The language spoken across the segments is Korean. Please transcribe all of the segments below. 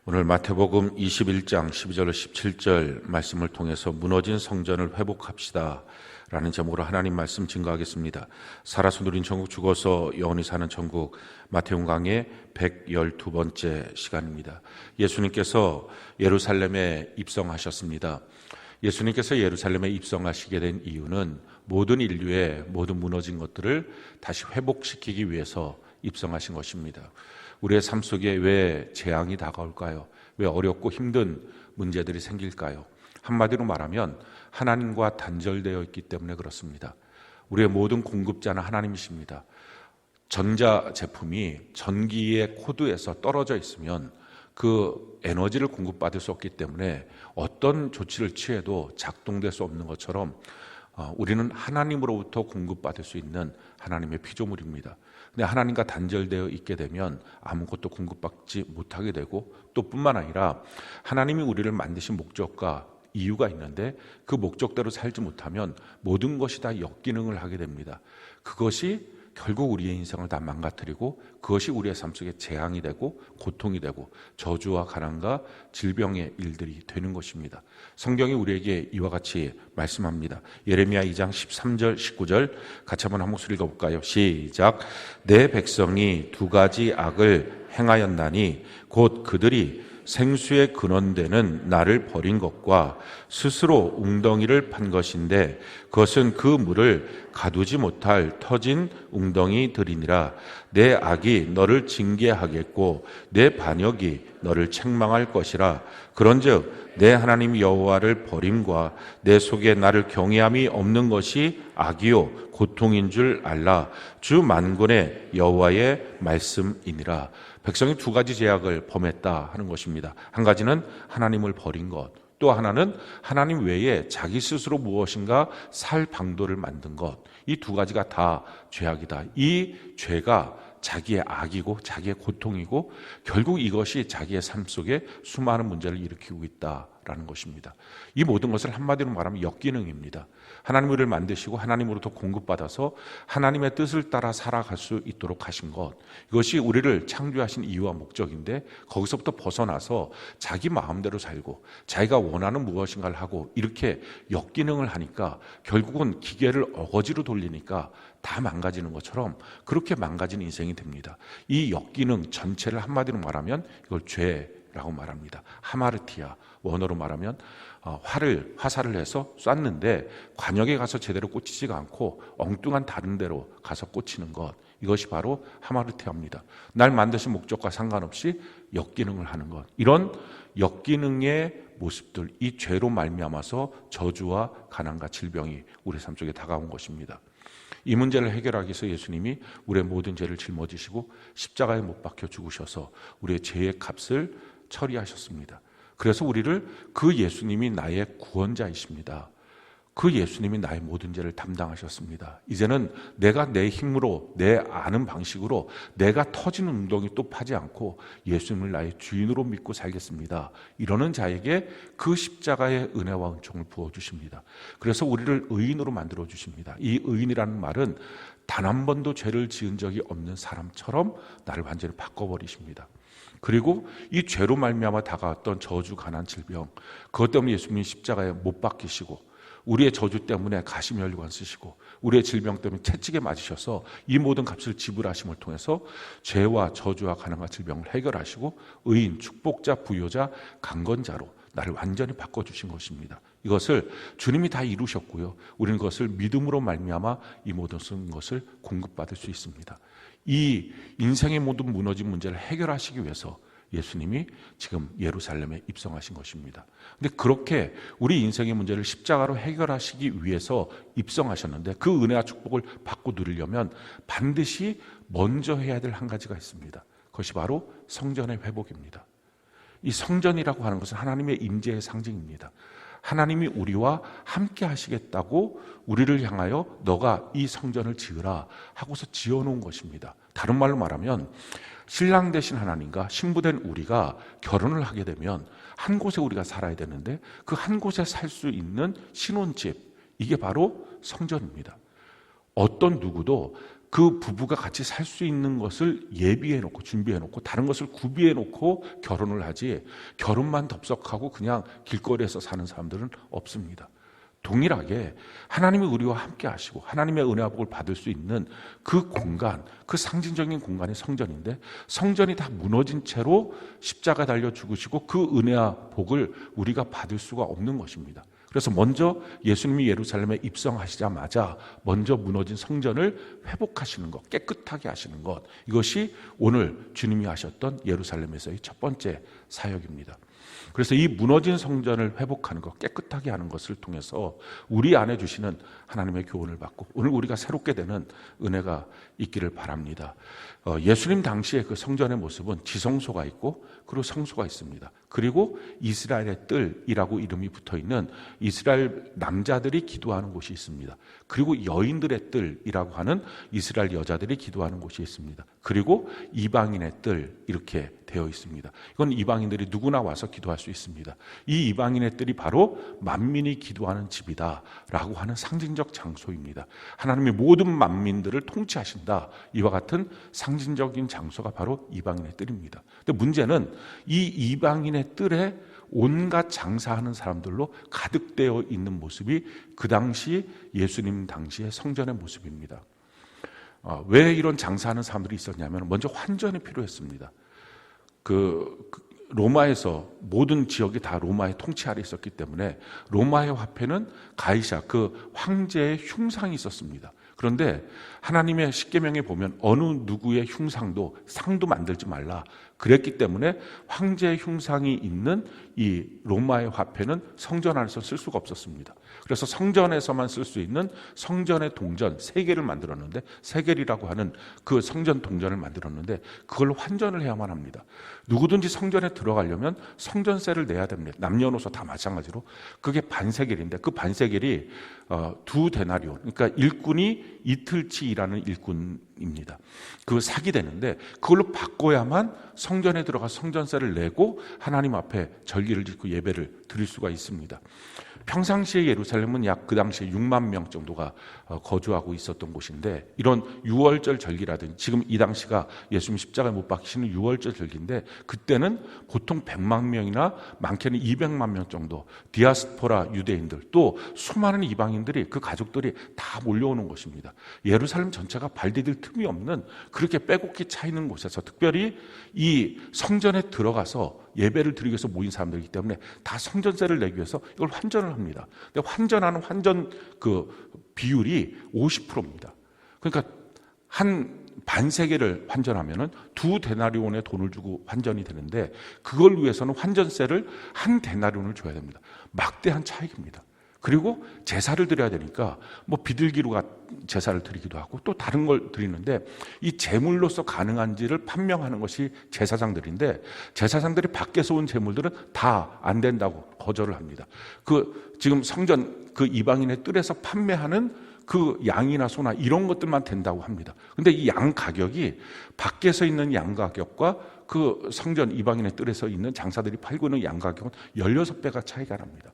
오늘 마태복음 21장 12절로 17절 말씀을 통해서 무너진 성전을 회복합시다 라는 제목으로 하나님 말씀 증거하겠습니다. 살아서 누린 천국, 죽어서 영원히 사는 천국, 마태복음 강의 112번째 시간입니다. 예수님께서 예루살렘에 입성하셨습니다. 예수님께서 예루살렘에 입성하시게 된 이유는 모든 인류의 모든 무너진 것들을 다시 회복시키기 위해서 입성하신 것입니다. 우리의 삶 속에 왜 재앙이 다가올까요? 왜 어렵고 힘든 문제들이 생길까요? 한마디로 말하면 하나님과 단절되어 있기 때문에 그렇습니다. 우리의 모든 공급자는 하나님이십니다. 전자제품이 전기의 코드에서 떨어져 있으면 그 에너지를 공급받을 수 없기 때문에 어떤 조치를 취해도 작동될 수 없는 것처럼 우리는 하나님으로부터 공급받을 수 있는 하나님의 피조물입니다. 근데 하나님과 단절되어 있게 되면 아무것도 공급받지 못하게 되고, 또 뿐만 아니라 하나님이 우리를 만드신 목적과 이유가 있는데 그 목적대로 살지 못하면 모든 것이 다 역기능을 하게 됩니다. 그것이 결국 우리의 인생을 다 망가뜨리고 그것이 우리의 삶 속에 재앙이 되고 고통이 되고 저주와 가난과 질병의 일들이 되는 것입니다. 성경이 우리에게 이와 같이 말씀합니다. 예레미야 2장 13절 19절 같이 한번 한 목소리 읽어볼까요? 시작. 내 백성이 두 가지 악을 행하였나니 곧 그들이 생수의 근원되는 나를 버린 것과 스스로 웅덩이를 판 것인데 그것은 그 물을 가두지 못할 터진 웅덩이들이니라. 내 악이 너를 징계하겠고 내 반역이 너를 책망할 것이라. 그런즉 내 하나님 여호와를 버림과 내 속에 나를 경외함이 없는 것이 악이요 고통인 줄 알라. 주 만군의 여호와의 말씀이니라. 백성이 두 가지 죄악을 범했다 하는 것입니다. 한 가지는 하나님을 버린 것, 또 하나는 하나님 외에 자기 스스로 무엇인가 살 방도를 만든 것. 이 두 가지가 다 죄악이다. 이 죄가 자기의 악이고 자기의 고통이고 결국 이것이 자기의 삶 속에 수많은 문제를 일으키고 있다라는 것입니다. 이 모든 것을 한마디로 말하면 역기능입니다. 하나님 우리를 만드시고 하나님으로부터 공급받아서 하나님의 뜻을 따라 살아갈 수 있도록 하신 것, 이것이 우리를 창조하신 이유와 목적인데 거기서부터 벗어나서 자기 마음대로 살고 자기가 원하는 무엇인가를 하고 이렇게 역기능을 하니까 결국은 기계를 어거지로 돌리니까 다 망가지는 것처럼 그렇게 망가진 인생이 됩니다. 이 역기능 전체를 한마디로 말하면 이걸 죄라고 말합니다. 하마르티아, 원어로 말하면 화살을 해서 쐈는데 관역에 가서 제대로 꽂히지가 않고 엉뚱한 다른 데로 가서 꽂히는 것, 이것이 바로 하마르티아입니다. 날 만드신 목적과 상관없이 역기능을 하는 것, 이런 역기능의 모습들, 이 죄로 말미암아서 저주와 가난과 질병이 우리 삶 속에 다가온 것입니다. 이 문제를 해결하기 위해서 예수님이 우리의 모든 죄를 짊어지시고 십자가에 못 박혀 죽으셔서 우리의 죄의 값을 처리하셨습니다. 그래서 우리를 그 예수님이 나의 구원자이십니다. 그 예수님이 나의 모든 죄를 담당하셨습니다. 이제는 내가 내 힘으로 내 아는 방식으로 내가 터지는 웅덩이 또 파지 않고 예수님을 나의 주인으로 믿고 살겠습니다. 이러는 자에게 그 십자가의 은혜와 은총을 부어주십니다. 그래서 우리를 의인으로 만들어 주십니다. 이 의인이라는 말은 단 한 번도 죄를 지은 적이 없는 사람처럼 나를 완전히 바꿔버리십니다. 그리고 이 죄로 말미암아 다가왔던 저주, 가난, 질병, 그것 때문에 예수님이 십자가에 못 박히시고 우리의 저주 때문에 가시면류관 쓰시고 우리의 질병 때문에 채찍에 맞으셔서 이 모든 값을 지불하심을 통해서 죄와 저주와 가난과 질병을 해결하시고 의인, 축복자, 부요자, 강건자로 나를 완전히 바꿔주신 것입니다. 이것을 주님이 다 이루셨고요, 우리는 그것을 믿음으로 말미암아 이 모든 것을 공급받을 수 있습니다. 이 인생의 모든 무너진 문제를 해결하시기 위해서 예수님이 지금 예루살렘에 입성하신 것입니다. 근데 그렇게 우리 인생의 문제를 십자가로 해결하시기 위해서 입성하셨는데 그 은혜와 축복을 받고 누리려면 반드시 먼저 해야 될 한 가지가 있습니다. 그것이 바로 성전의 회복입니다. 이 성전이라고 하는 것은 하나님의 임재의 상징입니다. 하나님이 우리와 함께 하시겠다고 우리를 향하여 너가 이 성전을 지으라 하고서 지어놓은 것입니다. 다른 말로 말하면 신랑 되신 하나님과 신부된 우리가 결혼을 하게 되면 한 곳에 우리가 살아야 되는데 그 한 곳에 살 수 있는 신혼집, 이게 바로 성전입니다. 어떤 누구도 그 부부가 같이 살 수 있는 것을 예비해 놓고 준비해 놓고 다른 것을 구비해 놓고 결혼을 하지, 결혼만 덥석하고 그냥 길거리에서 사는 사람들은 없습니다. 동일하게 하나님이 우리와 함께 하시고 하나님의 은혜와 복을 받을 수 있는 그 공간, 그 상징적인 공간이 성전인데, 성전이 다 무너진 채로 십자가 달려 죽으시고 그 은혜와 복을 우리가 받을 수가 없는 것입니다. 그래서 먼저 예수님이 예루살렘에 입성하시자마자 먼저 무너진 성전을 회복하시는 것, 깨끗하게 하시는 것, 이것이 오늘 주님이 하셨던 예루살렘에서의 첫 번째 사역입니다. 그래서 이 무너진 성전을 회복하는 것, 깨끗하게 하는 것을 통해서 우리 안에 주시는 하나님의 교훈을 받고 오늘 우리가 새롭게 되는 은혜가 있기를 바랍니다. 예수님 당시의 그 성전의 모습은 지성소가 있고 그리고 성소가 있습니다. 그리고 이스라엘의 뜰이라고 이름이 붙어있는 이스라엘 남자들이 기도하는 곳이 있습니다. 그리고 여인들의 뜰이라고 하는 이스라엘 여자들이 기도하는 곳이 있습니다. 그리고 이방인의 뜰, 이렇게 되어 있습니다. 이건 이방인들이 누구나 와서 기도할 수 있습니다. 이 이방인의 뜰이 바로 만민이 기도하는 집이다라고 하는 상징적 장소입니다. 하나님이 모든 만민들을 통치하신다, 이와 같은 상징적인 장소가 바로 이방인의 뜰입니다. 근데 문제는 이 이방인의 뜰에 온갖 장사하는 사람들로 가득되어 있는 모습이 그 당시 예수님 당시의 성전의 모습입니다. 왜 이런 장사하는 사람들이 있었냐면 먼저 환전이 필요했습니다. 로마에서 모든 지역이 다 로마의 통치 아래 있었기 때문에 로마의 화폐는 가이사, 그 황제의 흉상이 있었습니다. 그런데 하나님의 십계명에 보면 어느 누구의 흉상도, 상도 만들지 말라 그랬기 때문에 황제의 흉상이 있는 이 로마의 화폐는 성전 안에서 쓸 수가 없었습니다. 그래서 성전에서만 쓸 수 있는 성전의 동전 3개를 만들었는데, 세겔이라고 하는 그 성전 동전을 만들었는데 그걸로 환전을 해야만 합니다. 누구든지 성전에 들어가려면 성전세를 내야 됩니다. 남녀노소 다 마찬가지로. 그게 반세겔인데 그 반세겔이 2데나리온, 그러니까 일꾼이 이틀치 일하는 일꾼입니다. 그 삭이 되는데 그걸로 바꿔야만 성전에 들어가 성전세를 내고 하나님 앞에 절기를 짓고 예배를 드릴 수가 있습니다. 평상시에 예루살렘은 약 그 당시에 6만 명 정도가 거주하고 있었던 곳인데, 이런 유월절 절기라든지, 지금 이 당시가 예수님 십자가에 못 박히시는 유월절 절기인데 그때는 보통 100만 명이나 많게는 200만 명 정도 디아스포라 유대인들, 또 수많은 이방인들이, 그 가족들이 다 몰려오는 곳입니다. 예루살렘 전체가 발 디딜 틈이 없는, 그렇게 빼곡히 차 있는 곳에서 특별히 이 성전에 들어가서 예배를 드리기 위해서 모인 사람들이기 때문에 다 성전세를 내기 위해서 이걸 환전을 합니다. 근데 환전하는 환전 그 비율이 50%입니다. 그러니까 한 반세겔을 환전하면은 2데나리온의 돈을 주고 환전이 되는데 그걸 위해서는 환전세를 1데나리온을 줘야 됩니다. 막대한 차익입니다. 그리고 제사를 드려야 되니까 뭐 비둘기로 제사를 드리기도 하고 또 다른 걸 드리는데, 이 제물로서 가능한지를 판명하는 것이 제사장들인데 제사장들이 밖에서 온 제물들은 다 안 된다고 거절을 합니다. 지금 성전 그 이방인의 뜰에서 판매하는 그 양이나 소나 이런 것들만 된다고 합니다. 근데 이 양 가격이 밖에서 있는 양 가격과 그 성전 이방인의 뜰에서 있는 장사들이 팔고 있는 양 가격은 16배가 차이가 납니다.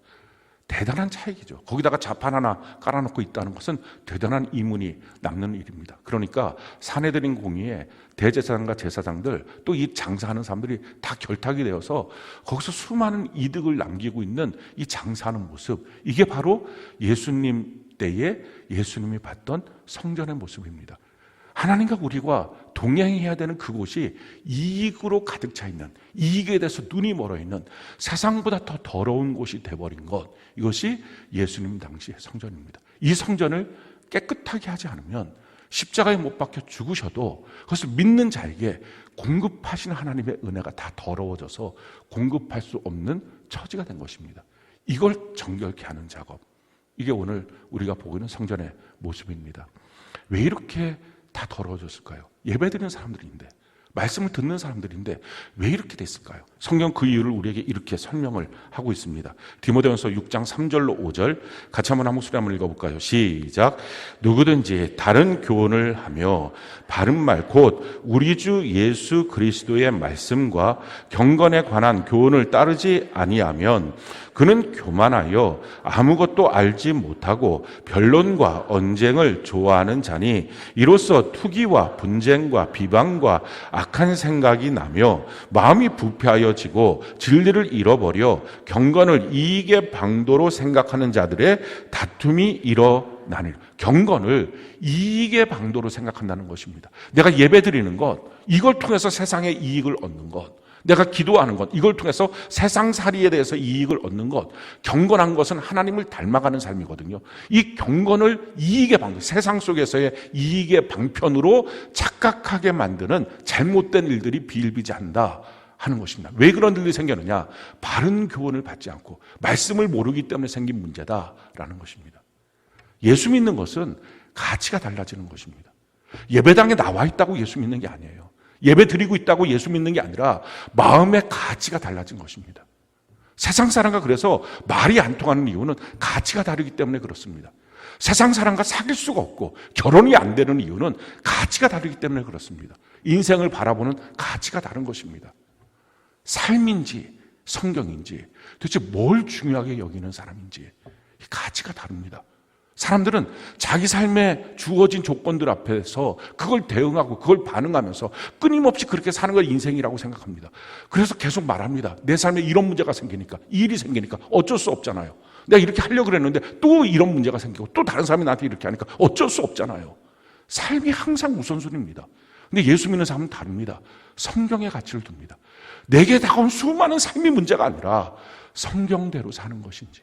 대단한 차이죠. 거기다가 자판 하나 깔아놓고 있다는 것은 대단한 이문이 남는 일입니다. 그러니까 사내들인 공의에 대제사장과 제사장들, 또 이 장사하는 사람들이 다 결탁이 되어서 거기서 수많은 이득을 남기고 있는 이 장사하는 모습, 이게 바로 예수님 때에 예수님이 봤던 성전의 모습입니다. 하나님과 우리가 동행해야 되는 그곳이 이익으로 가득 차 있는, 이익에 대해서 눈이 멀어 있는 세상보다 더 더러운 곳이 돼버린 것, 이것이 예수님 당시의 성전입니다. 이 성전을 깨끗하게 하지 않으면 십자가에 못 박혀 죽으셔도 그것을 믿는 자에게 공급하신 하나님의 은혜가 다 더러워져서 공급할 수 없는 처지가 된 것입니다. 이걸 정결케 하는 작업, 이게 오늘 우리가 보고 있는 성전의 모습입니다. 왜 이렇게 다 더러워졌을까요? 예배드리는 사람들인데, 말씀을 듣는 사람들인데 왜 이렇게 됐을까요? 성경 그 이유를 우리에게 이렇게 설명을 하고 있습니다. 디모데전서 6장 3절로 5절 같이 한번 한 목소리 한번 읽어볼까요? 시작. 누구든지 다른 교훈을 하며 바른 말 곧 우리 주 예수 그리스도의 말씀과 경건에 관한 교훈을 따르지 아니하면 그는 교만하여 아무것도 알지 못하고 변론과 언쟁을 좋아하는 자니 이로써 투기와 분쟁과 비방과 악한 생각이 나며 마음이 부패하여지고 진리를 잃어버려 경건을 이익의 방도로 생각하는 자들의 다툼이 일어나니 경건을 이익의 방도로 생각한다는 것입니다. 내가 예배 드리는 것, 이걸 통해서 세상의 이익을 얻는 것, 내가 기도하는 것, 이걸 통해서 세상살이에 대해서 이익을 얻는 것, 경건한 것은 하나님을 닮아가는 삶이거든요. 이 경건을 이익의 방편, 세상 속에서의 이익의 방편으로 착각하게 만드는 잘못된 일들이 비일비재한다 하는 것입니다. 왜 그런 일이 생겼느냐? 바른 교훈을 받지 않고 말씀을 모르기 때문에 생긴 문제다라는 것입니다. 예수 믿는 것은 가치가 달라지는 것입니다. 예배당에 나와 있다고 예수 믿는 게 아니에요. 예배 드리고 있다고 예수 믿는 게 아니라 마음의 가치가 달라진 것입니다. 세상 사람과 그래서 말이 안 통하는 이유는 가치가 다르기 때문에 그렇습니다. 세상 사람과 사귈 수가 없고 결혼이 안 되는 이유는 가치가 다르기 때문에 그렇습니다. 인생을 바라보는 가치가 다른 것입니다. 삶인지 성경인지 도대체 뭘 중요하게 여기는 사람인지 가치가 다릅니다. 사람들은 자기 삶에 주어진 조건들 앞에서 그걸 대응하고 그걸 반응하면서 끊임없이 그렇게 사는 걸 인생이라고 생각합니다. 그래서 계속 말합니다. 내 삶에 이런 문제가 생기니까, 이 일이 생기니까 어쩔 수 없잖아요. 내가 이렇게 하려고 그랬는데 또 이런 문제가 생기고 또 다른 사람이 나한테 이렇게 하니까 어쩔 수 없잖아요. 삶이 항상 우선순위입니다. 근데 예수 믿는 사람은 다릅니다. 성경의 가치를 둡니다. 내게 다가온 수많은 삶의 문제가 아니라 성경대로 사는 것인지,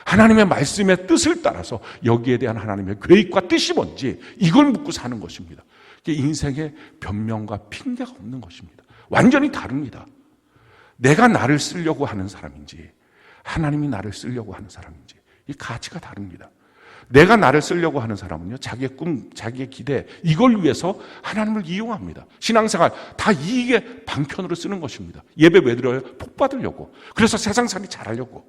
하나님의 말씀의 뜻을 따라서 여기에 대한 하나님의 계획과 뜻이 뭔지 이걸 묻고 사는 것입니다. 이게 인생의 변명과 핑계가 없는 것입니다. 완전히 다릅니다. 내가 나를 쓰려고 하는 사람인지 하나님이 나를 쓰려고 하는 사람인지 이 가치가 다릅니다. 내가 나를 쓰려고 하는 사람은요, 자기의 꿈, 자기의 기대, 이걸 위해서 하나님을 이용합니다. 신앙생활 다 이익의 방편으로 쓰는 것입니다. 예배 왜 드려요? 복 받으려고. 그래서 세상살이 잘하려고.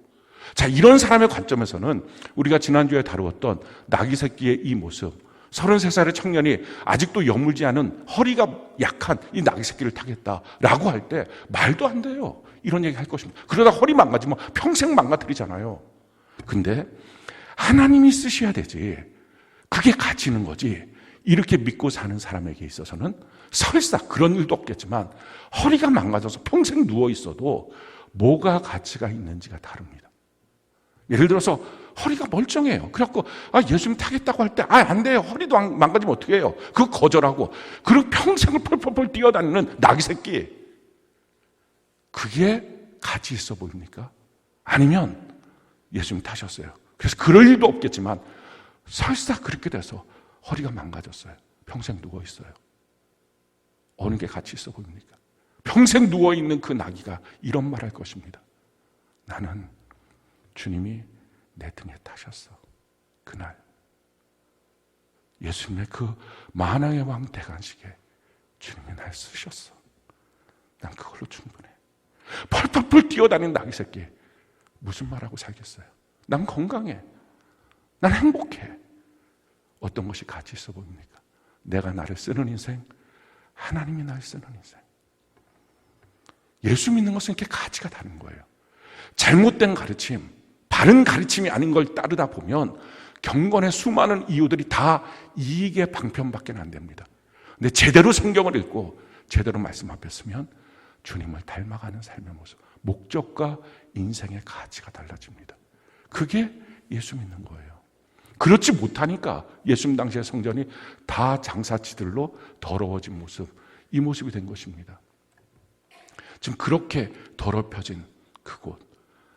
자, 이런 사람의 관점에서는 우리가 지난주에 다루었던 나귀 새끼의 이 모습, 33살의 청년이 아직도 여물지 않은 허리가 약한 이 나귀 새끼를 타겠다라고 할 때 말도 안 돼요. 이런 얘기 할 것입니다. 그러다 허리 망가지면 평생 망가뜨리잖아요. 근데 하나님이 쓰셔야 되지, 그게 가치 있는 거지. 이렇게 믿고 사는 사람에게 있어서는 설사 그런 일도 없겠지만 허리가 망가져서 평생 누워 있어도 뭐가 가치가 있는지가 다릅니다. 예를 들어서 허리가 멀쩡해요. 그래갖고 예수님 타겠다고 할 때 안 돼요. 허리도 망가지면 어떻게 해요? 그거 거절하고 그리고 평생을 펄펄펄 뛰어다니는 나귀 새끼, 그게 가치 있어 보입니까? 아니면 예수님 타셨어요. 그래서 그럴 일도 없겠지만 설사 그렇게 돼서 허리가 망가졌어요. 평생 누워있어요. 어느 게 가치 있어 보입니까? 평생 누워있는 그 나귀가 이런 말 할 것입니다. 나는 주님이 내 등에 타셨어. 그날 예수님의 그 만왕의 왕 대관식에 주님이 날 쓰셨어. 난 그걸로 충분해. 펄펄펄 뛰어다니는 나귀 새끼, 무슨 말하고 살겠어요? 난 건강해. 난 행복해. 어떤 것이 가치 있어 보입니까? 내가 나를 쓰는 인생, 하나님이 날 쓰는 인생. 예수 믿는 것은 이렇게 가치가 다른 거예요. 잘못된 가르침, 바른 가르침이 아닌 걸 따르다 보면 경건의 수많은 이유들이 다 이익의 방편밖에 안 됩니다. 근데 제대로 성경을 읽고 제대로 말씀 앞에 서면 주님을 닮아가는 삶의 모습, 목적과 인생의 가치가 달라집니다. 그게 예수 믿는 거예요. 그렇지 못하니까 예수님 당시의 성전이 다 장사치들로 더러워진 모습, 이 모습이 된 것입니다. 지금 그렇게 더럽혀진 그곳,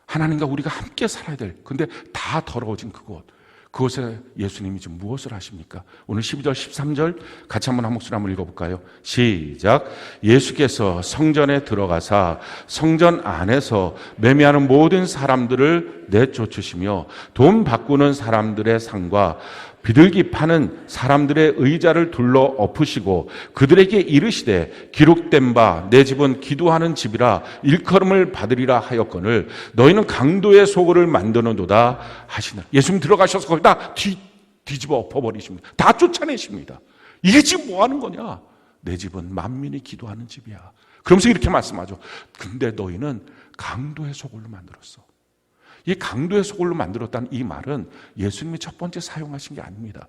하나님과 우리가 함께 살아야 될, 근데 다 더러워진 그곳에 예수님이 지금 무엇을 하십니까? 오늘 12절 13절 같이 한번 한 목소리 한번 읽어볼까요? 시작. 예수께서 성전에 들어가사 성전 안에서 매매하는 모든 사람들을 내쫓으시며 돈 바꾸는 사람들의 상과 비둘기 파는 사람들의 의자를 둘러 엎으시고 그들에게 이르시되 기록된 바 내 집은 기도하는 집이라 일컬음을 받으리라 하였거늘 너희는 강도의 소굴을 만드는도다 하시느라. 예수님 들어가셔서 거기다 뒤집어 엎어버리십니다. 다 쫓아내십니다. 이게 지금 뭐 하는 거냐? 내 집은 만민이 기도하는 집이야. 그러면서 이렇게 말씀하죠. 근데 너희는 강도의 소굴로 만들었어. 이 강도의 소굴로 만들었다는 이 말은 예수님이 첫 번째 사용하신 게 아닙니다.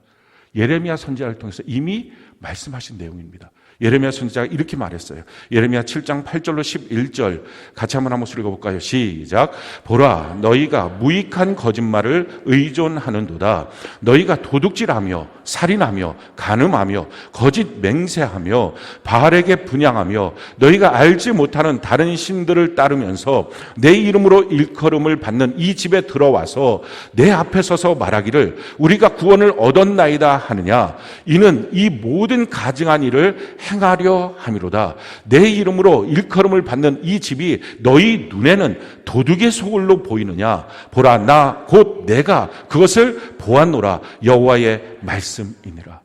예레미야 선지자를 통해서 이미 말씀하신 내용입니다. 예레미야 선지자가 이렇게 말했어요. 예레미야 7장 8절로 11절 같이 한번 읽어볼까요? 시작. 보라, 너희가 무익한 거짓말을 의존하는도다. 너희가 도둑질하며 살인하며 간음하며 거짓 맹세하며 바알에게 분향하며 너희가 알지 못하는 다른 신들을 따르면서 내 이름으로 일컬음을 받는 이 집에 들어와서 내 앞에 서서 말하기를 우리가 구원을 얻었나이다 하느냐. 이는 이 모든 가증한 일을 행하려 함이로다. 내 이름으로 일컬음을 받는 이 집이 너희 눈에는 도둑의 소굴로 보이느냐. 보라, 나 곧 내가 그것을 보았노라. 여호와의 말씀이니라.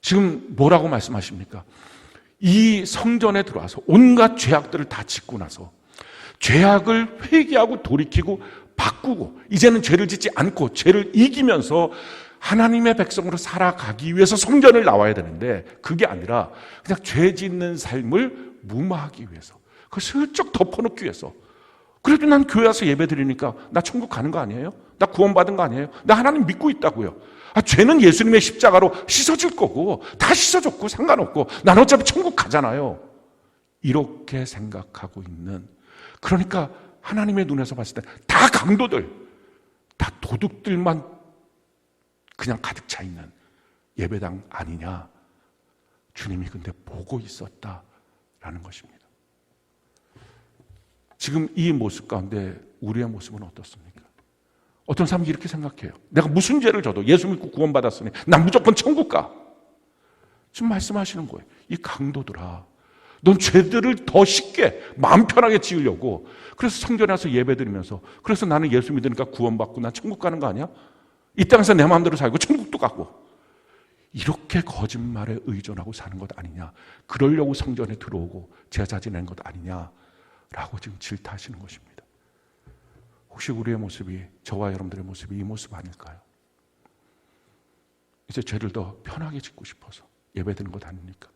지금 뭐라고 말씀하십니까? 이 성전에 들어와서 온갖 죄악들을 다 짓고 나서 죄악을 회개하고 돌이키고 바꾸고 이제는 죄를 짓지 않고 죄를 이기면서 하나님의 백성으로 살아가기 위해서 성전을 나와야 되는데 그게 아니라 그냥 죄 짓는 삶을 무마하기 위해서 그걸 슬쩍 덮어놓기 위해서 그래도 난 교회 와서 예배 드리니까 나 천국 가는 거 아니에요? 나 구원받은 거 아니에요? 나 하나님 믿고 있다고요. 죄는 예수님의 십자가로 씻어질 거고 다 씻어졌고 상관없고 난 어차피 천국 가잖아요. 이렇게 생각하고 있는 그러니까 하나님의 눈에서 봤을 때 다 강도들 다 도둑들만 그냥 가득 차 있는 예배당 아니냐. 주님이 근데 보고 있었다라는 것입니다. 지금 이 모습 가운데 우리의 모습은 어떻습니까? 어떤 사람이 이렇게 생각해요. 내가 무슨 죄를 져도 예수 믿고 구원받았으니 난 무조건 천국 가. 지금 말씀하시는 거예요. 이 강도들아, 넌 죄들을 더 쉽게 마음 편하게 지으려고 그래서 성전에 와서 예배드리면서 그래서 나는 예수 믿으니까 구원받고 난 천국 가는 거 아니야? 이 땅에서 내 마음대로 살고 천국도 가고 이렇게 거짓말에 의존하고 사는 것 아니냐. 그러려고 성전에 들어오고 제사 지낸 것 아니냐라고 지금 질타하시는 것입니다. 혹시 우리의 모습이 저와 여러분들의 모습이 이 모습 아닐까요? 이제 죄를 더 편하게 짓고 싶어서 예배드리는 것 아닙니까?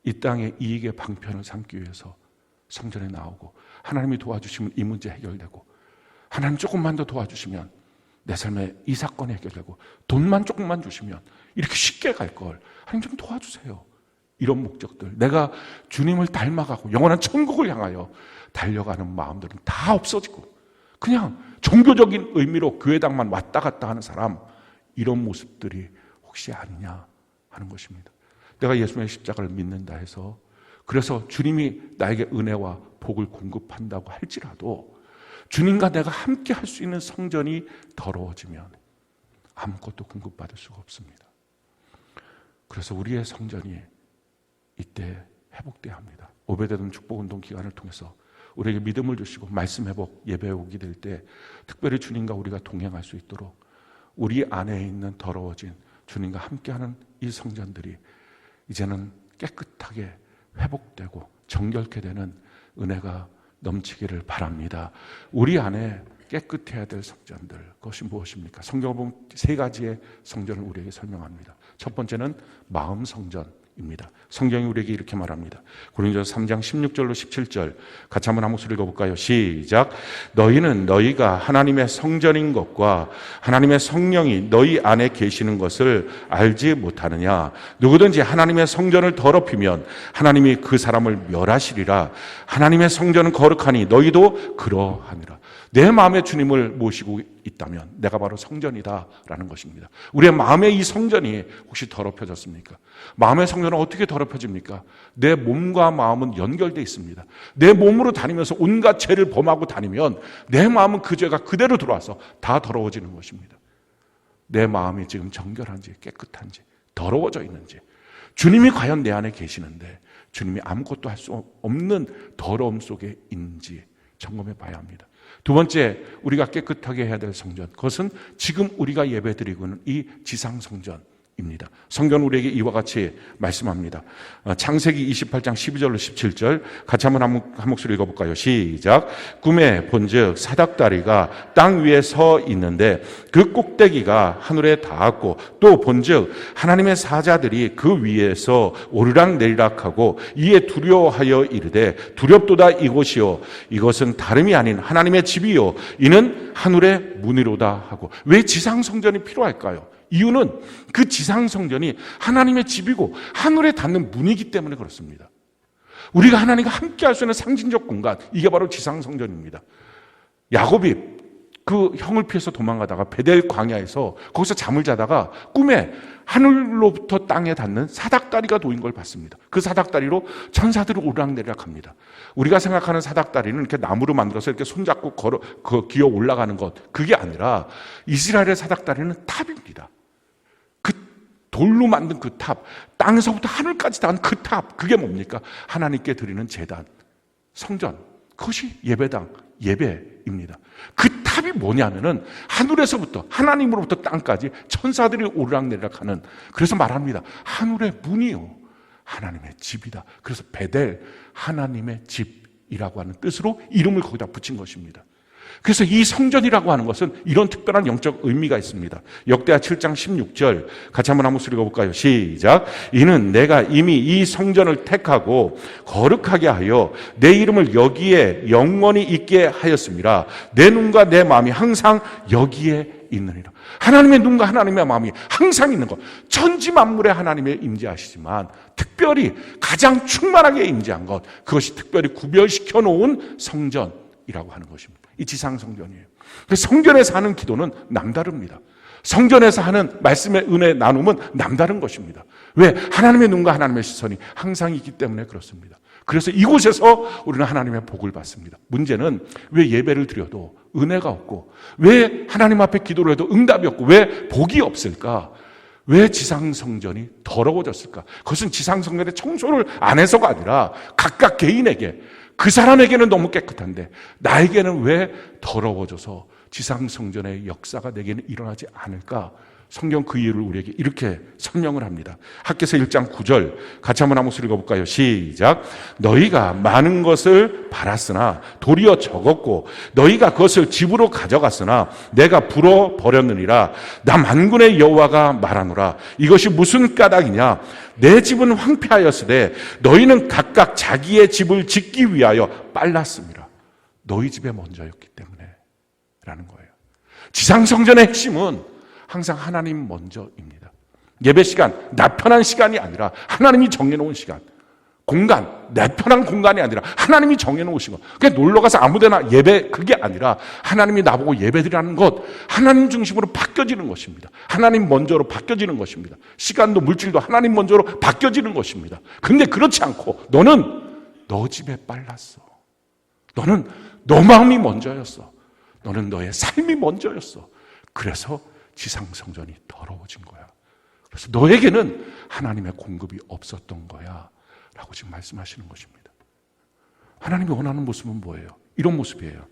이 땅의 이익의 방편을 삼기 위해서 성전에 나오고 하나님이 도와주시면 이 문제 해결되고 하나님 조금만 더 도와주시면 내 삶에 이 사건이 해결되고 돈만 조금만 주시면 이렇게 쉽게 갈 걸 하나님 좀 도와주세요. 이런 목적들 내가 주님을 닮아가고 영원한 천국을 향하여 달려가는 마음들은 다 없어지고 그냥 종교적인 의미로 교회당만 왔다 갔다 하는 사람 이런 모습들이 혹시 아니냐 하는 것입니다. 내가 예수님의 십자가를 믿는다 해서 그래서 주님이 나에게 은혜와 복을 공급한다고 할지라도 주님과 내가 함께 할 수 있는 성전이 더러워지면 아무것도 공급받을 수가 없습니다. 그래서 우리의 성전이 이때 회복돼야 합니다. 오베데돔 축복운동 기간을 통해서 우리에게 믿음을 주시고 말씀 회복, 예배 회복이 될 때 특별히 주님과 우리가 동행할 수 있도록 우리 안에 있는 더러워진 주님과 함께하는 이 성전들이 이제는 깨끗하게 회복되고 정결케 되는 은혜가 넘치기를 바랍니다. 우리 안에 깨끗해야 될 성전들 그것이 무엇입니까? 성경을 보면 세 가지의 성전을 우리에게 설명합니다. 첫 번째는 마음 성전입니다. 성경이 우리에게 이렇게 말합니다. 고린도서 3장 16절로 17절 같이 한번 목소리 읽어볼까요? 시작. 너희는 너희가 하나님의 성전인 것과 하나님의 성령이 너희 안에 계시는 것을 알지 못하느냐. 누구든지 하나님의 성전을 더럽히면 하나님이 그 사람을 멸하시리라. 하나님의 성전은 거룩하니 너희도 그러하니라. 내 마음에 주님을 모시고 있다면 내가 바로 성전이다라는 것입니다. 우리의 마음의 이 성전이 혹시 더럽혀졌습니까? 마음의 성전은 어떻게 더럽혀집니까? 내 몸과 마음은 연결되어 있습니다. 내 몸으로 다니면서 온갖 죄를 범하고 다니면 내 마음은 그 죄가 그대로 들어와서 다 더러워지는 것입니다. 내 마음이 지금 정결한지 깨끗한지 더러워져 있는지 주님이 과연 내 안에 계시는데 주님이 아무것도 할 수 없는 더러움 속에 있는지 점검해 봐야 합니다. 두 번째, 우리가 깨끗하게 해야 될 성전, 그것은 지금 우리가 예배드리고 있는 이 지상 성전입니다. 성경은 우리에게 이와 같이 말씀합니다. 창세기 28장 12절로 17절 같이 한번 한 목소리 읽어볼까요? 시작. 꿈에 본즉 사닥다리가 땅 위에 서 있는데 그 꼭대기가 하늘에 닿았고, 또 본즉 하나님의 사자들이 그 위에서 오르락 내리락하고 이에 두려워하여 이르되 두렵도다 이곳이요 이것은 다름이 아닌 하나님의 집이요 이는 하늘의 문이로다 하고. 왜 지상 성전이 필요할까요? 이유는 그 지상 성전이 하나님의 집이고 하늘에 닿는 문이기 때문에 그렇습니다. 우리가 하나님과 함께 할 수 있는 상징적 공간, 이게 바로 지상 성전입니다. 야곱이 그 형을 피해서 도망가다가 베델 광야에서 거기서 잠을 자다가 꿈에 하늘로부터 땅에 닿는 사닥다리가 놓인 걸 봤습니다. 그 사닥다리로 천사들이 오르락내리락합니다. 우리가 생각하는 사닥다리는 이렇게 나무로 만들어서 이렇게 손잡고 기어 올라가는 것, 그게 아니라 이스라엘의 사닥다리는 탑입니다. 그 돌로 만든 그 탑, 땅에서부터 하늘까지 닿은 그 탑, 그게 뭡니까? 하나님께 드리는 제단, 성전, 그것이 예배당, 예배입니다. 그 탑이 뭐냐면은 하늘에서부터, 하나님으로부터 땅까지 천사들이 오르락내리락하는, 그래서 말합니다. 하늘의 문이요 하나님의 집이다. 그래서 베델, 하나님의 집이라고 하는 뜻으로 이름을 거기다 붙인 것입니다. 그래서 이 성전이라고 하는 것은 이런 특별한 영적 의미가 있습니다. 역대하 7장 16절 같이 한번 한 목소리 읽어볼까요? 시작. 이는 내가 이미 이 성전을 택하고 거룩하게 하여 내 이름을 여기에 영원히 있게 하였습니다. 내 눈과 내 마음이 항상 여기에 있느니라. 하나님의 눈과 하나님의 마음이 항상 있는 것, 천지 만물에 하나님의 임재하시지만 특별히 가장 충만하게 임재한 것, 그것이 특별히 구별시켜 놓은 성전이라고 하는 것입니다. 이 지상 성전이에요. 성전에서 하는 기도는 남다릅니다. 성전에서 하는 말씀의 은혜 나눔은 남다른 것입니다. 왜? 하나님의 눈과 하나님의 시선이 항상 있기 때문에 그렇습니다. 그래서 이곳에서 우리는 하나님의 복을 받습니다. 문제는 왜 예배를 드려도 은혜가 없고, 왜 하나님 앞에 기도를 해도 응답이 없고, 왜 복이 없을까? 왜 지상 성전이 더러워졌을까? 그것은 지상 성전의 청소를 안 해서가 아니라 각각 개인에게, 그 사람에게는 너무 깨끗한데 나에게는 왜 더러워져서 지상 성전의 역사가 내게는 일어나지 않을까? 성경 그 이유를 우리에게 이렇게 설명을 합니다. 학개서 1장 9절 같이 한번 한 목소리 읽어볼까요? 시작. 너희가 많은 것을 바랐으나 도리어 적었고 너희가 그것을 집으로 가져갔으나 내가 불어버렸느니라. 나 만군의 여호와가 말하노라. 이것이 무슨 까닭이냐? 내 집은 황폐하였으되 너희는 각각 자기의 집을 짓기 위하여 빨랐습니다. 너희 집에 먼저였기 때문에 라는 거예요. 지상성전의 핵심은 항상 하나님 먼저입니다. 예배 시간, 나 편한 시간이 아니라 하나님이 정해놓은 시간, 공간, 내 편한 공간이 아니라 하나님이 정해놓은 시간. 그냥 놀러가서 아무데나 예배, 그게 아니라 하나님이 나보고 예배드리라는 것, 하나님 중심으로 바뀌어지는 것입니다. 하나님 먼저로 바뀌어지는 것입니다. 시간도 물질도 하나님 먼저로 바뀌어지는 것입니다. 근데 그렇지 않고 너는 너 집에 빨랐어. 너는 너 마음이 먼저였어. 너는 너의 삶이 먼저였어. 그래서 지상성전이 더러워진 거야. 그래서 너에게는 하나님의 공급이 없었던 거야 라고 지금 말씀하시는 것입니다. 하나님이 원하는 모습은 뭐예요? 이런 모습이에요.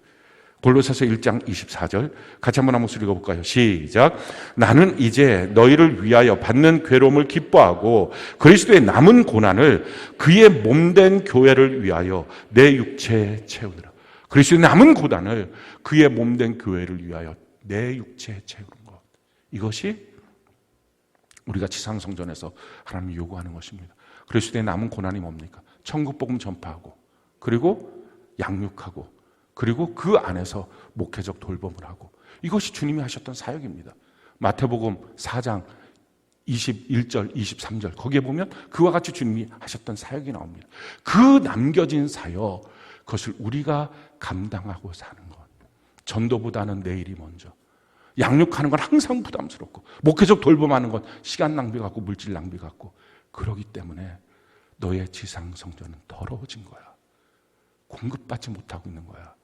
골로새서 1장 24절 같이 한번 한 목소리 읽어볼까요? 시작. 나는 이제 너희를 위하여 받는 괴로움을 기뻐하고 그리스도의 남은 고난을 그의 몸된 교회를 위하여 내 육체에 채우느라. 그리스도의 남은 고난을 그의 몸된 교회를 위하여 내 육체에 채우는 것, 이것이 우리가 지상성전에서 하나님이 요구하는 것입니다. 그리스도의 남은 고난이 뭡니까? 천국복음 전파하고, 그리고 양육하고, 그리고 그 안에서 목회적 돌봄을 하고, 이것이 주님이 하셨던 사역입니다. 마태복음 4장 21절, 23절 거기에 보면 그와 같이 주님이 하셨던 사역이 나옵니다. 그 남겨진 사역, 그것을 우리가 감당하고 사는 것. 전도보다는 내 일이 먼저. 양육하는 건 항상 부담스럽고, 목회적 돌봄하는 건 시간 낭비 같고 물질 낭비 같고, 그러기 때문에 너의 지상 성전은 더러워진 거야. 공급받지 못하고 있는 거야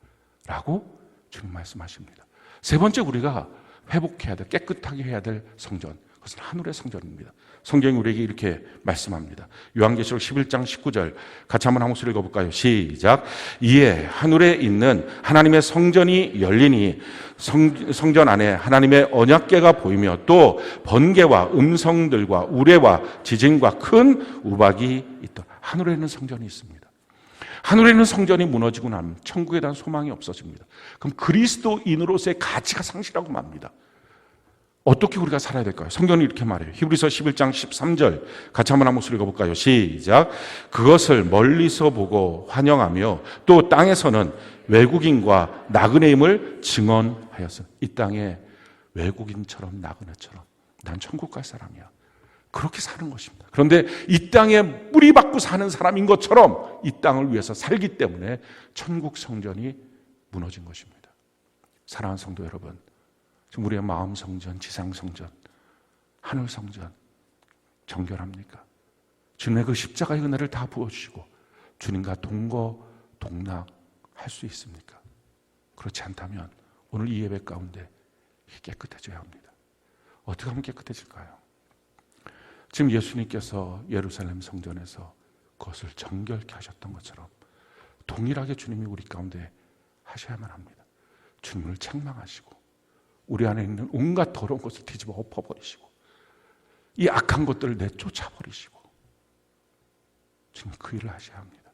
라고 주님 말씀하십니다. 세 번째, 우리가 회복해야 될, 깨끗하게 해야 될 성전, 그것은 하늘의 성전입니다. 성경이 우리에게 이렇게 말씀합니다. 요한계시록 11장 19절 같이 한번 한 목소리 읽어볼까요? 시작. 이에 하늘에 있는 하나님의 성전이 열리니 성전 안에 하나님의 언약궤가 보이며 또 번개와 음성들과 우레와 지진과 큰 우박이 있다. 하늘에 있는 성전이 있습니다. 하늘에 있는 성전이 무너지고 나면 천국에 대한 소망이 없어집니다. 그럼 그리스도인으로서의 가치가 상실하고 맙니다. 어떻게 우리가 살아야 될까요? 성경은 이렇게 말해요. 히브리서 11장 13절 같이 한번 한 목소리 읽어볼까요? 시작. 그것을 멀리서 보고 환영하며 또 땅에서는 외국인과 나그네임을 증언하였어. 이 땅에 외국인처럼 나그네처럼 난 천국 갈 사람이야. 그렇게 사는 것입니다. 그런데 이 땅에 뿌리박고 사는 사람인 것처럼 이 땅을 위해서 살기 때문에 천국 성전이 무너진 것입니다. 사랑하는 성도 여러분, 지금 우리의 마음 성전, 지상 성전, 하늘 성전 정결합니까? 주님의 그 십자가의 은혜를 다 부어주시고 주님과 동거동락할 수 있습니까? 그렇지 않다면 오늘 이 예배 가운데 깨끗해져야 합니다. 어떻게 하면 깨끗해질까요? 지금 예수님께서 예루살렘 성전에서 그것을 정결케 하셨던 것처럼 동일하게 주님이 우리 가운데 하셔야만 합니다. 주님을 책망하시고 우리 안에 있는 온갖 더러운 것을 뒤집어 엎어버리시고 이 악한 것들을 내쫓아버리시고 주님 그 일을 하셔야 합니다.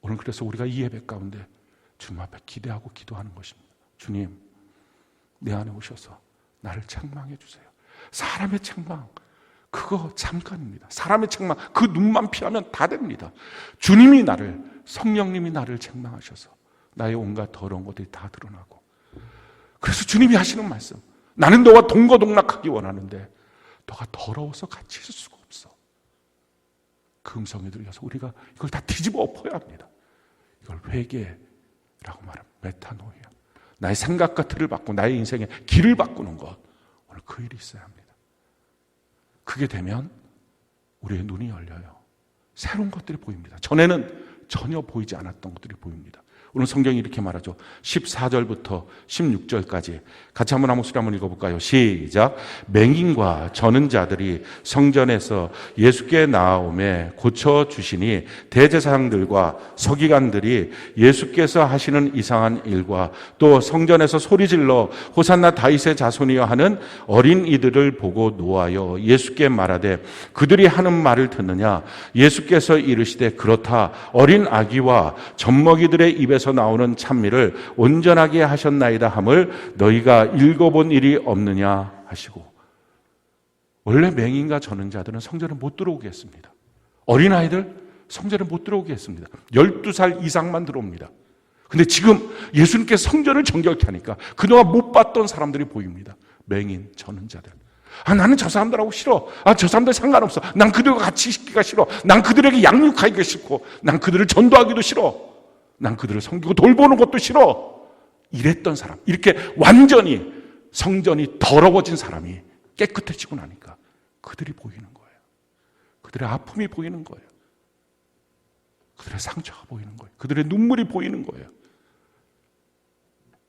오늘 그래서 우리가 이 예배 가운데 주님 앞에 기대하고 기도하는 것입니다. 주님, 내 안에 오셔서 나를 책망해 주세요. 사람의 책망 그거 잠깐입니다. 사람의 책망 그 눈만 피하면 다 됩니다. 주님이 나를, 성령님이 나를 책망하셔서 나의 온갖 더러운 것들이 다 드러나고, 그래서 주님이 하시는 말씀, 나는 너와 동거동락하기 원하는데 너가 더러워서 같이 있을 수가 없어. 그 음성에 들려서 우리가 이걸 다 뒤집어 엎어야 합니다. 이걸 회개라고 말합니다. 메타노이아, 나의 생각과 틀을 바꾸고 나의 인생의 길을 바꾸는 것, 오늘 그 일이 있어야 합니다. 그게 되면 우리의 눈이 열려요. 새로운 것들이 보입니다. 전에는 전혀 보이지 않았던 것들이 보입니다. 오늘 성경이 이렇게 말하죠. 14절부터 16절까지 같이 한번 한 목소리 한번 읽어볼까요? 시작. 맹인과 저는 자들이 성전에서 예수께 나아오매 고쳐주시니 대제사장들과 서기관들이 예수께서 하시는 이상한 일과 또 성전에서 소리질러 호산나 다윗의 자손이여 하는 어린 이들을 보고 노하여 예수께 말하되 그들이 하는 말을 듣느냐? 예수께서 이르시되 그렇다. 어린 아기와 젖먹이들의 입에서 나오는 찬미를 온전하게 하셨나이다 함을 너희가 읽어본 일이 없느냐 하시고, 원래 맹인과 저는 자들은 성전에 못 들어오게 했습니다. 어린아이들 성전에 못 들어오게 했습니다. 12살 이상만 들어옵니다. 근데 지금 예수님께서 성전을 정결케 하니까 그동안 못 봤던 사람들이 보입니다. 맹인, 저는 자들. 나는 저 사람들하고 싫어. 저 사람들 상관없어. 난 그들과 같이 있기가 싫어. 난 그들에게 양육하기가 싫고, 난 그들을 전도하기도 싫어. 난 그들을 섬기고 돌보는 것도 싫어. 이랬던 사람, 이렇게 완전히 성전이 더러워진 사람이 깨끗해지고 나니까 그들이 보이는 거예요. 그들의 아픔이 보이는 거예요. 그들의 상처가 보이는 거예요. 그들의 눈물이 보이는 거예요.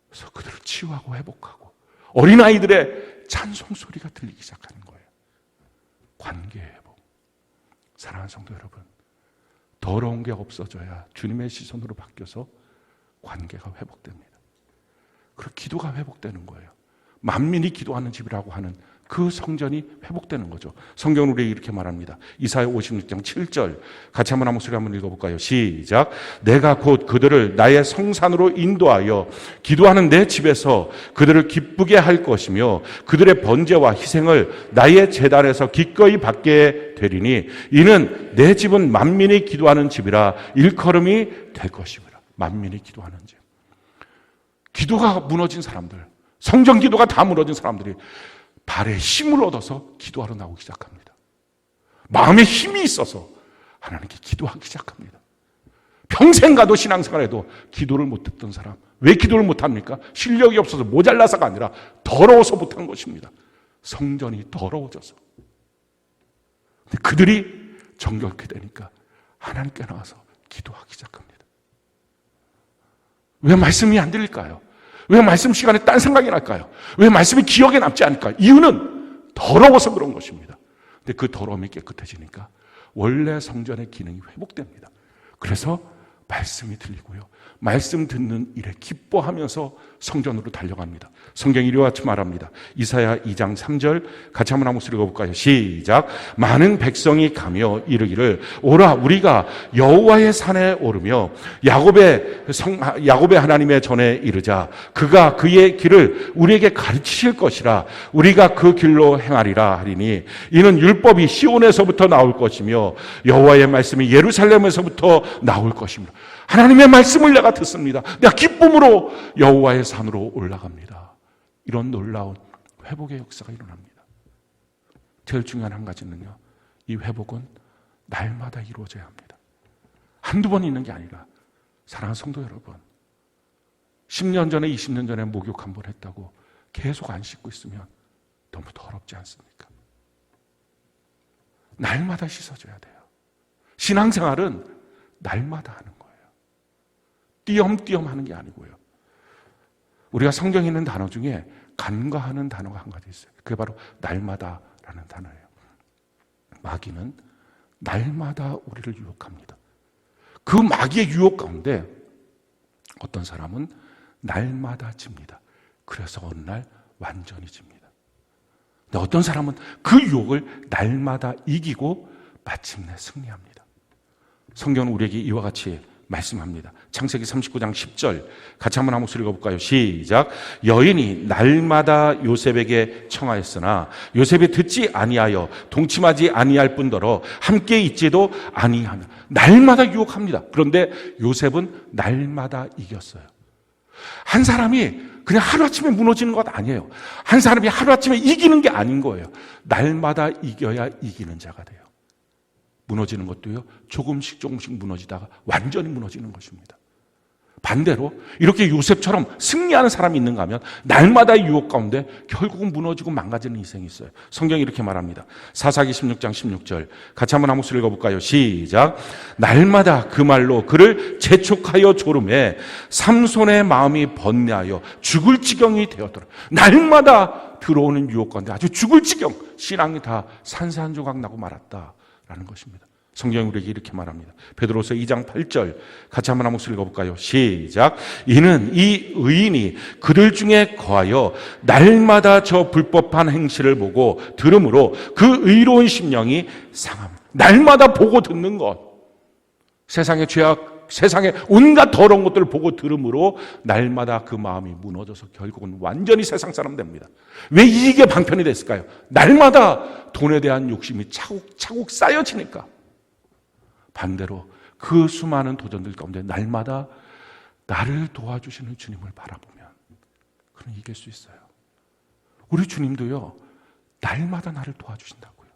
그래서 그들을 치유하고 회복하고 어린아이들의 찬송 소리가 들리기 시작하는 거예요. 관계 회복. 사랑하는 성도 여러분, 더러운 게 없어져야 주님의 시선으로 바뀌어서 관계가 회복됩니다. 그리고 기도가 회복되는 거예요. 만민이 기도하는 집이라고 하는 그 성전이 회복되는 거죠. 성경은 우리에게 이렇게 말합니다. 이사야 56장 7절 같이 한번 한 목소리 한번 읽어볼까요? 시작. 내가 곧 그들을 나의 성산으로 인도하여 기도하는 내 집에서 그들을 기쁘게 할 것이며 그들의 번제와 희생을 나의 제단에서 기꺼이 받게 되리니 이는 내 집은 만민이 기도하는 집이라 일컬음이 될 것이라. 만민이 기도하는 집. 기도가 무너진 사람들, 성전 기도가 다 무너진 사람들이 발에 힘을 얻어서 기도하러 나오기 시작합니다. 마음에 힘이 있어서 하나님께 기도하기 시작합니다. 평생 가도 신앙생활에도 기도를 못했던 사람, 왜 기도를 못합니까? 실력이 없어서 모자라서가 아니라 더러워서 못한 것입니다. 성전이 더러워져서. 근데 그들이 정결케 되니까 하나님께 나와서 기도하기 시작합니다. 왜 말씀이 안 들릴까요? 왜 말씀 시간에 딴 생각이 날까요? 왜 말씀이 기억에 남지 않을까요? 이유는 더러워서 그런 것입니다. 근데 그 더러움이 깨끗해지니까 원래 성전의 기능이 회복됩니다. 그래서 말씀이 들리고요. 말씀 듣는 일에 기뻐하면서 성전으로 달려갑니다. 성경이 이와 같이 말합니다. 이사야 2장 3절 같이 한번 목소리 읽어볼까요? 시작. 많은 백성이 가며 이르기를 오라 우리가 여호와의 산에 오르며 야곱의 하나님의 전에 이르자. 그가 그의 길을 우리에게 가르치실 것이라. 우리가 그 길로 행하리라 하리니 이는 율법이 시온에서부터 나올 것이며 여호와의 말씀이 예루살렘에서부터 나올 것입니다. 하나님의 말씀을 내가 듣습니다. 내가 기쁨으로 여호와의 산으로 올라갑니다. 이런 놀라운 회복의 역사가 일어납니다. 제일 중요한 한 가지는요, 이 회복은 날마다 이루어져야 합니다. 한두 번 있는 게 아니라, 사랑하는 성도 여러분, 10년 전에 20년 전에 목욕 한 번 했다고 계속 안 씻고 있으면 너무 더럽지 않습니까? 날마다 씻어줘야 돼요. 신앙생활은 날마다 하는 거예요. 띄엄띄엄 하는 게 아니고요. 우리가 성경에 있는 단어 중에 간과하는 단어가 한 가지 있어요. 그게 바로 날마다라는 단어예요. 마귀는 날마다 우리를 유혹합니다. 그 마귀의 유혹 가운데 어떤 사람은 날마다 집니다. 그래서 어느 날 완전히 집니다. 근데 어떤 사람은 그 유혹을 날마다 이기고 마침내 승리합니다. 성경은 우리에게 이와 같이 말씀합니다. 창세기 39장 10절 같이 한번 목소리 읽어볼까요? 시작. 여인이 날마다 요셉에게 청하였으나 요셉이 듣지 아니하여 동침하지 아니할 뿐더러 함께 있지도 아니하며 날마다 유혹합니다. 그런데 요셉은 날마다 이겼어요. 한 사람이 그냥 하루아침에 무너지는 것 아니에요. 한 사람이 하루아침에 이기는 게 아닌 거예요. 날마다 이겨야 이기는 자가 돼요. 무너지는 것도요, 조금씩 무너지다가 완전히 무너지는 것입니다. 반대로 이렇게 요셉처럼 승리하는 사람이 있는가 하면 날마다 유혹 가운데 결국은 무너지고 망가지는 인생이 있어요. 성경이 이렇게 말합니다. 사사기 16장 16절 같이 한번 목소리 읽어볼까요? 시작. 날마다 그 말로 그를 재촉하여 조름해 삼손의 마음이 번뇌하여 죽을 지경이 되었더라. 날마다 들어오는 유혹 가운데 아주 죽을 지경, 신앙이 다 산산조각 나고 말았다라는 것입니다. 성경이 우리에게 이렇게 말합니다. 베드로서 2장 8절 같이 한번 목소리 읽어볼까요? 시작. 이는 이 의인이 그들 중에 거하여 날마다 저 불법한 행실을 보고 들음으로 그 의로운 심령이 상합니다. 날마다 보고 듣는 것, 세상의 죄악, 세상의 온갖 더러운 것들을 보고 들음으로 날마다 그 마음이 무너져서 결국은 완전히 세상 사람 됩니다. 왜 이게 방편이 됐을까요? 날마다 돈에 대한 욕심이 차곡차곡 쌓여지니까. 반대로 그 수많은 도전들 가운데 날마다 나를 도와주시는 주님을 바라보면 그는 이길 수 있어요. 우리 주님도요, 날마다 나를 도와주신다고요.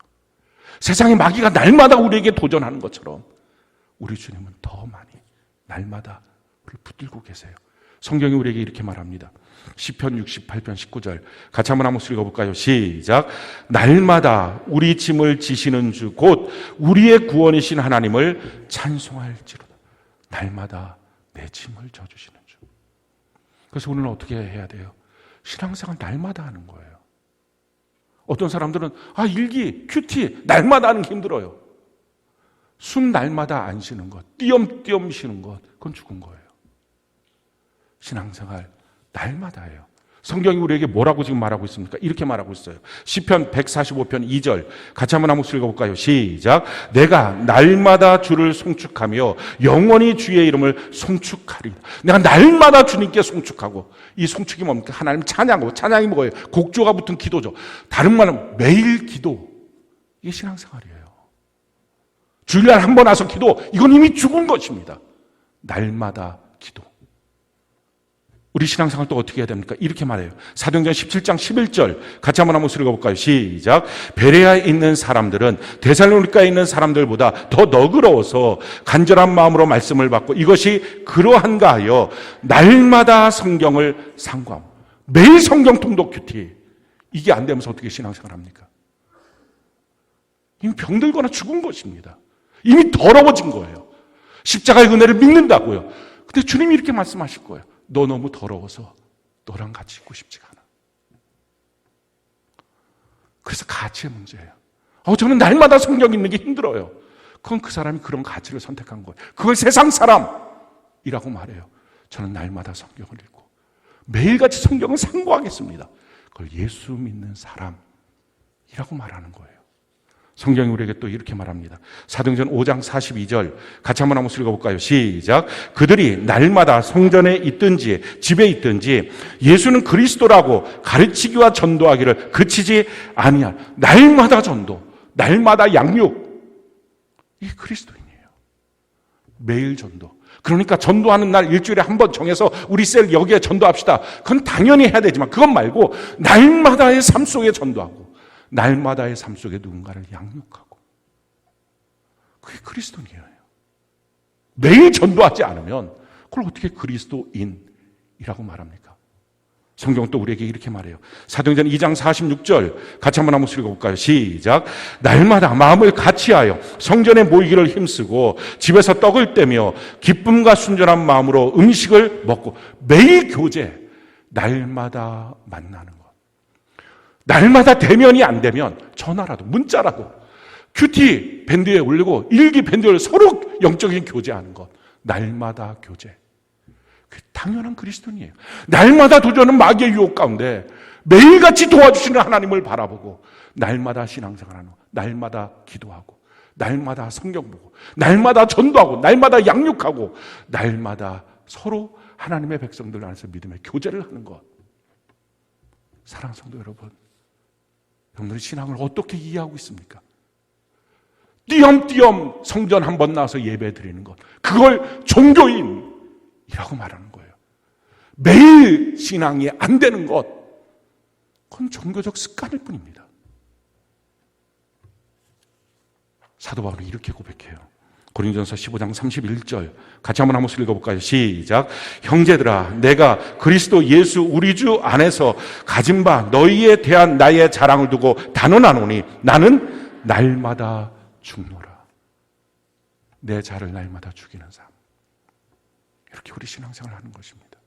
세상의 마귀가 날마다 우리에게 도전하는 것처럼 우리 주님은 더 많이 날마다 우리를 붙들고 계세요. 성경이 우리에게 이렇게 말합니다. 시편 68편 19절 같이 한번 목소리 읽어볼까요? 시작. 날마다 우리 짐을 지시는 주 곧 우리의 구원이신 하나님을 찬송할지로다. 날마다 내 짐을 져주시는 주. 그래서 우리는 어떻게 해야 돼요? 신앙생활 날마다 하는 거예요. 어떤 사람들은 일기, 큐티 날마다 하는 게 힘들어요. 숨 날마다 안 쉬는 것, 띄엄띄엄 쉬는 것, 그건 죽은 거예요. 신앙생활 날마다예요. 성경이 우리에게 뭐라고 지금 말하고 있습니까? 이렇게 말하고 있어요. 시편 145편 2절 같이 한번 목소리 읽어볼까요? 시작. 내가 날마다 주를 송축하며 영원히 주의 이름을 송축하리라. 내가 날마다 주님께 송축하고, 이 송축이 뭡니까? 하나님 찬양하고, 찬양이 뭐예요? 곡조가 붙은 기도죠. 다른 말은 매일 기도. 이게 신앙생활이에요. 주일날 한 번 와서 기도, 이건 이미 죽은 것입니다. 날마다 기도. 우리 신앙생활 또 어떻게 해야 됩니까? 이렇게 말해요. 사도행전 17장 11절 같이 한번 목소리 읽어볼까요? 시작. 베레아에 있는 사람들은 데살로니가에 있는 사람들보다 더 너그러워서 간절한 마음으로 말씀을 받고 이것이 그러한가 하여 날마다 성경을 상고함. 매일 성경 통독 큐티. 이게 안 되면서 어떻게 신앙생활 합니까? 이미 병들거나 죽은 것입니다. 이미 더러워진 거예요. 십자가의 은혜를 믿는다고요. 근데 주님이 이렇게 말씀하실 거예요. 너 너무 더러워서 너랑 같이 있고 싶지가 않아. 그래서 가치의 문제예요. 저는 날마다 성경 읽는 게 힘들어요. 그건 그 사람이 그런 가치를 선택한 거예요. 그걸 세상 사람이라고 말해요. 저는 날마다 성경을 읽고 매일같이 성경을 상고하겠습니다. 그걸 예수 믿는 사람이라고 말하는 거예요. 성경이 우리에게 또 이렇게 말합니다. 사도행전 5장 42절 같이 한번 읽어볼까요? 시작. 그들이 날마다 성전에 있든지 집에 있든지 예수는 그리스도라고 가르치기와 전도하기를 그치지 아니할. 날마다 전도, 날마다 양육. 이게 그리스도인이에요. 매일 전도. 그러니까 전도하는 날 일주일에 한 번 정해서 우리 셀 여기에 전도합시다. 그건 당연히 해야 되지만 그건 말고 날마다의 삶 속에 전도하고 날마다의 삶 속에 누군가를 양육하고, 그게 그리스도인이에요. 매일 전도하지 않으면 그걸 어떻게 그리스도인이라고 말합니까? 성경은 또 우리에게 이렇게 말해요. 사도행전 2장 46절 같이 한번 읽어볼까요? 시작. 날마다 마음을 같이하여 성전에 모이기를 힘쓰고 집에서 떡을 떼며 기쁨과 순전한 마음으로 음식을 먹고. 매일 교제, 날마다 만나는 것. 날마다 대면이 안 되면 전화라도 문자라도 큐티 밴드에 올리고 일기 밴드에 올리고 서로 영적인 교제하는 것. 날마다 교제. 그게 당연한 그리스도인이에요. 날마다 도전은 마귀의 유혹 가운데 매일같이 도와주시는 하나님을 바라보고 날마다 신앙생활하는 것. 날마다 기도하고 날마다 성경 보고 날마다 전도하고 날마다 양육하고 날마다 서로 하나님의 백성들 안에서 믿음의 교제를 하는 것. 사랑하는 성도 여러분, 여러분들의 신앙을 어떻게 이해하고 있습니까? 띄엄띄엄 성전 한 번 나와서 예배 드리는 것, 그걸 종교인이라고 말하는 거예요. 매일 신앙이 안 되는 것, 그건 종교적 습관일 뿐입니다. 사도 바울이 이렇게 고백해요. 고린도전서 15장 31절 같이 한번 읽어볼까요? 시작. 형제들아, 내가 그리스도 예수 우리 주 안에서 가진 바 너희에 대한 나의 자랑을 두고 단언하노니 나는 날마다 죽노라. 내 자를 날마다 죽이는 삶. 이렇게 우리 신앙생활을 하는 것입니다.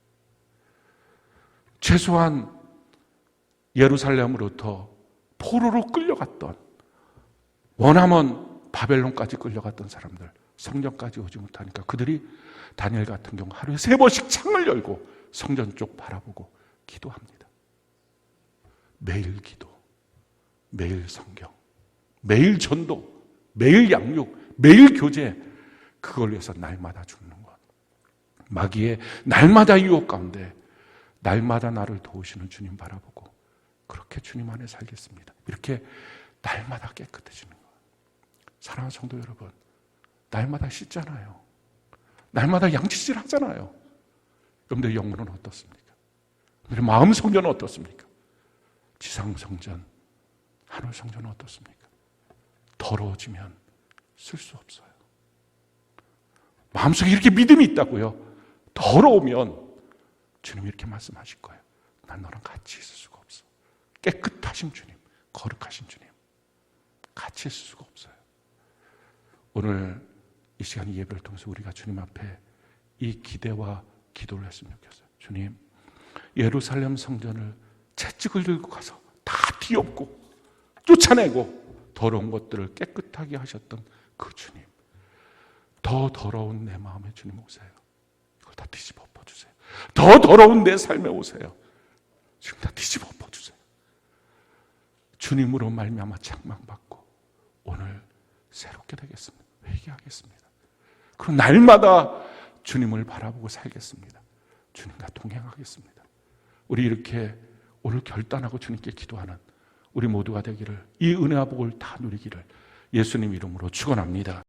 최소한 예루살렘으로부터 포로로 끌려갔던, 원하면 바벨론까지 끌려갔던 사람들, 성전까지 오지 못하니까 그들이 다니엘 같은 경우 하루에 3번씩 창을 열고 성전 쪽 바라보고 기도합니다. 매일 기도, 매일 성경, 매일 전도, 매일 양육, 매일 교제, 그걸 위해서 날마다 죽는 것. 마귀의 날마다 유혹 가운데 날마다 나를 도우시는 주님 바라보고 그렇게 주님 안에 살겠습니다. 이렇게 날마다 깨끗해지는 것. 사랑하는 성도 여러분, 날마다 씻잖아요. 날마다 양치질 하잖아요. 여러분들의 영혼은 어떻습니까? 여러분들의 마음 성전은 어떻습니까? 지상 성전, 하늘 성전은 어떻습니까? 더러워지면 쓸 수 없어요. 마음속에 이렇게 믿음이 있다고요. 더러우면 주님이 이렇게 말씀하실 거예요. 난 너랑 같이 있을 수가 없어. 깨끗하신 주님, 거룩하신 주님, 같이 있을 수가 없어요. 오늘 이 시간 예배를 통해서 우리가 주님 앞에 이 기대와 기도를 했으면 좋겠어요. 주님, 예루살렘 성전을 채찍을 들고 가서 다 뒤엎고 쫓아내고 더러운 것들을 깨끗하게 하셨던 그 주님, 더 더러운 내 마음에 주님 오세요. 이걸 다 뒤집어 엎어주세요. 더 더러운 내 삶에 오세요. 지금 다 뒤집어 엎어주세요. 주님으로 말미암아 책망받고 오늘 새롭게 되겠습니다. 회개하겠습니다. 그럼 날마다 주님을 바라보고 살겠습니다. 주님과 동행하겠습니다. 우리 이렇게 오늘 결단하고 주님께 기도하는 우리 모두가 되기를, 이 은혜와 복을 다 누리기를 예수님 이름으로 축원합니다.